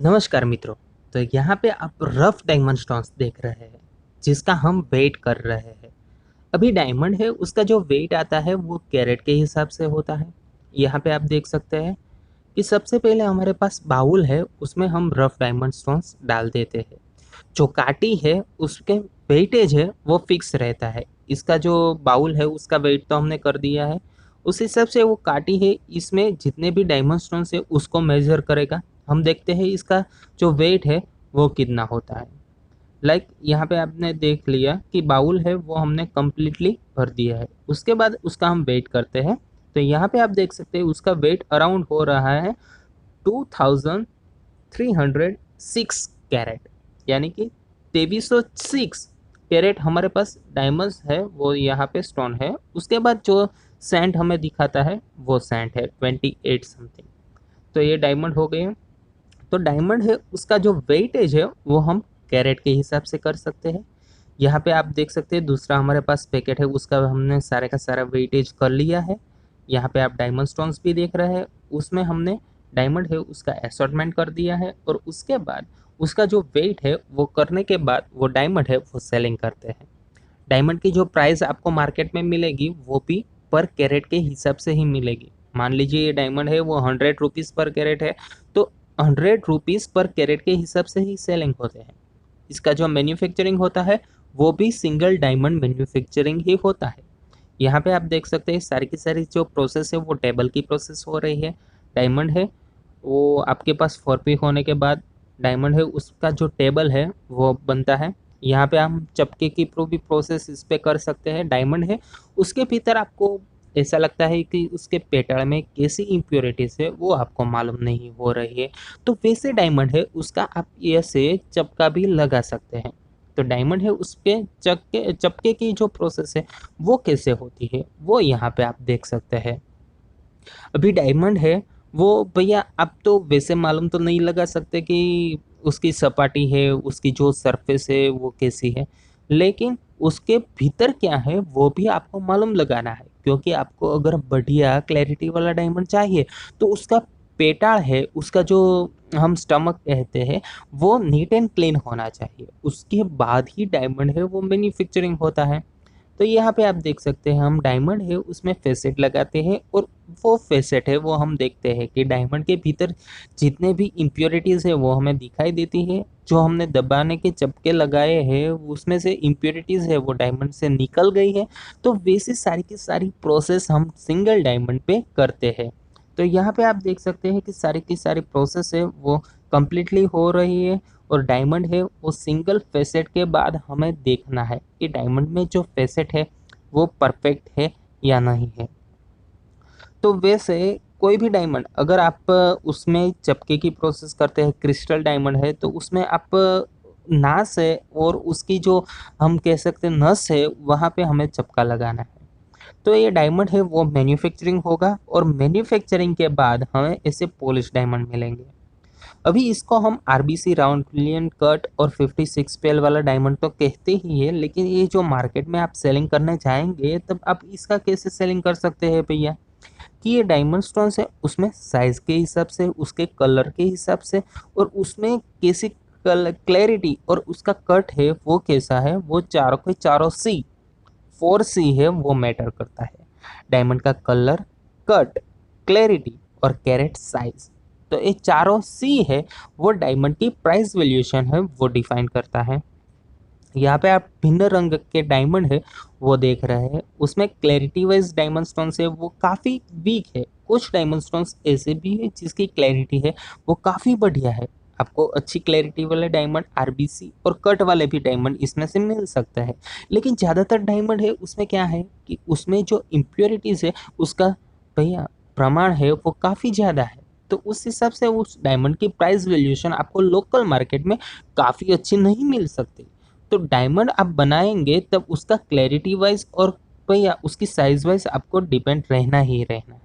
नमस्कार मित्रों। तो यहाँ पे आप रफ डायमंड स्टोन्स देख रहे हैं जिसका हम वेट कर रहे हैं। अभी डायमंड है उसका जो वेट आता है वो कैरेट के हिसाब से होता है। यहाँ पे आप देख सकते हैं कि सबसे पहले हमारे पास बाउल है, उसमें हम रफ डायमंड स्टोन्स डाल देते हैं। जो काटी है उसके वेटेज है वो फिक्स रहता है। इसका जो बाउल है उसका वेट तो हमने कर दिया है, उस हिसाब से वो काटी है इसमें जितने भी डायमंड स्टोन्स है उसको मेजर करेगा। हम देखते हैं इसका जो वेट है वो कितना होता है। यहाँ पे आपने देख लिया कि बाउल है वो हमने कम्प्लीटली भर दिया है, उसके बाद उसका हम वेट करते हैं। तो यहाँ पे आप देख सकते हैं उसका वेट अराउंड हो रहा है 2306 कैरेट, यानी कि 2306 कैरेट हमारे पास डायमंड्स है वो यहाँ पे स्टोन है। उसके बाद जो सैंड हमें दिखाता है वो सैंड है 28 समथिंग। तो ये डायमंड हो गए। तो डायमंड है उसका जो वेटेज है वो हम कैरेट के हिसाब से कर सकते हैं। यहाँ पे आप देख सकते हैं दूसरा हमारे पास पैकेट है, उसका हमने सारे का सारा वेटेज कर लिया है। यहाँ पे आप डायमंड स्टोन्स भी देख रहे हैं, उसमें हमने डायमंड है उसका असॉर्टमेंट कर दिया है और उसके बाद उसका जो वेट है वो करने के बाद वो डायमंड है वो सेलिंग करते हैं। डायमंड की जो प्राइस आपको मार्केट में मिलेगी वो भी पर कैरेट के हिसाब से ही मिलेगी। मान लीजिए ये डायमंड है वो 100 रुपीज़ पर कैरेट है, तो 100 रुपीज़ पर कैरेट के हिसाब से ही सेलिंग होते हैं। इसका जो मैन्युफैक्चरिंग होता है वो भी सिंगल डायमंड मैन्युफैक्चरिंग ही होता है। यहाँ पे आप देख सकते हैं सारी की सारी जो प्रोसेस है वो टेबल की प्रोसेस हो रही है। डायमंड है वो आपके पास 4P होने के बाद डायमंड है उसका जो टेबल है वो बनता है। यहाँ पे हम चपके की भी प्रोसेस इस पे कर सकते हैं। डायमंड है उसके भीतर आपको ऐसा लगता है कि उसके पेटल में कैसी इम्प्योरिटीज है वो आपको मालूम नहीं हो रही है, तो वैसे डायमंड है उसका आप ऐसे चपका भी लगा सकते हैं। तो डायमंड है उसके चक्के चपके की जो प्रोसेस है वो कैसे होती है वो यहाँ पे आप देख सकते हैं। अभी डायमंड है वो भैया आप तो वैसे मालूम तो नहीं लगा सकते कि उसकी सपाटी है उसकी जो सरफेस है वो कैसी है, लेकिन उसके भीतर क्या है वो भी आपको मालूम लगाना है। क्योंकि आपको अगर बढ़िया क्लैरिटी वाला डायमंड चाहिए तो उसका पेटाल है उसका जो हम स्टमक कहते हैं वो नीट एंड क्लीन होना चाहिए, उसके बाद ही डायमंड है वो मैन्युफैक्चरिंग होता है। तो यहाँ पे आप देख सकते हैं हम डायमंड है उसमें फेसेट लगाते हैं और वो फेसेट है वो हम देखते हैं कि डायमंड के भीतर जितने भी इम्प्योरिटीज़ है वो हमें दिखाई देती है। जो हमने दबाने के चपके लगाए हैं उसमें से इम्प्योरिटीज़ है वो डायमंड से निकल गई है। तो वैसी सारी की सारी प्रोसेस हम सिंगल डायमंड पे करते हैं। तो यहाँ पे आप देख सकते हैं कि सारी की सारी प्रोसेस है वो कम्प्लीटली हो रही है। और डायमंड है वो सिंगल फेसेट के बाद हमें देखना है कि डायमंड में जो फेसेट है वो परफेक्ट है या नहीं है। तो वैसे कोई भी डायमंड अगर आप उसमें चपके की प्रोसेस करते हैं, क्रिस्टल डायमंड है तो उसमें आप नास है और उसकी जो हम कह सकते हैं नस है वहाँ पे हमें चपका लगाना है। तो ये डायमंड है वो मैन्युफैक्चरिंग होगा और मैन्युफैक्चरिंग के बाद हमें ऐसे पॉलिश डायमंड मिलेंगे। अभी इसको हम आरबीसी राउंड ब्रिलियंट कट और 56 पेल वाला डायमंड तो कहते ही है, लेकिन ये जो मार्केट में आप सेलिंग करने जाएंगे तब आप इसका कैसे सेलिंग कर सकते हैं भैया कि ये डायमंड स्टोन्स है उसमें साइज के हिसाब से उसके कलर के हिसाब से और उसमें कैसी क्लैरिटी और उसका कट है वो कैसा है वो चारों के चारों सी 4C है वो मैटर करता है। डायमंड का कलर, कट, क्लैरिटी और कैरेट साइज, तो ये चारों सी है वो डायमंड की प्राइस वैल्यूएशन है वो डिफाइन करता है। यहाँ पे आप भिन्न रंग के डायमंड है वो देख रहे हैं, उसमें क्लैरिटी वाइज डायमंड स्टोन्स है वो काफ़ी वीक है। कुछ डायमंड स्टोन्स ऐसे भी है जिसकी क्लैरिटी है वो काफ़ी बढ़िया है। आपको अच्छी क्लैरिटी वाले डायमंड आरबीसी और कट वाले भी डायमंड इसमें से मिल सकता है। लेकिन ज़्यादातर डायमंड है उसमें क्या है कि उसमें जो इम्प्योरिटीज़ है उसका भैया प्रमाण है वो काफ़ी ज़्यादा है। तो उस हिसाब से उस डायमंड की प्राइस वैल्यूएशन आपको लोकल मार्केट में काफ़ी अच्छी नहीं मिल सकती। तो डायमंड आप बनाएंगे तब उसका क्लैरिटी वाइज और भैया उसकी साइज वाइज आपको डिपेंड रहना ही रहना है।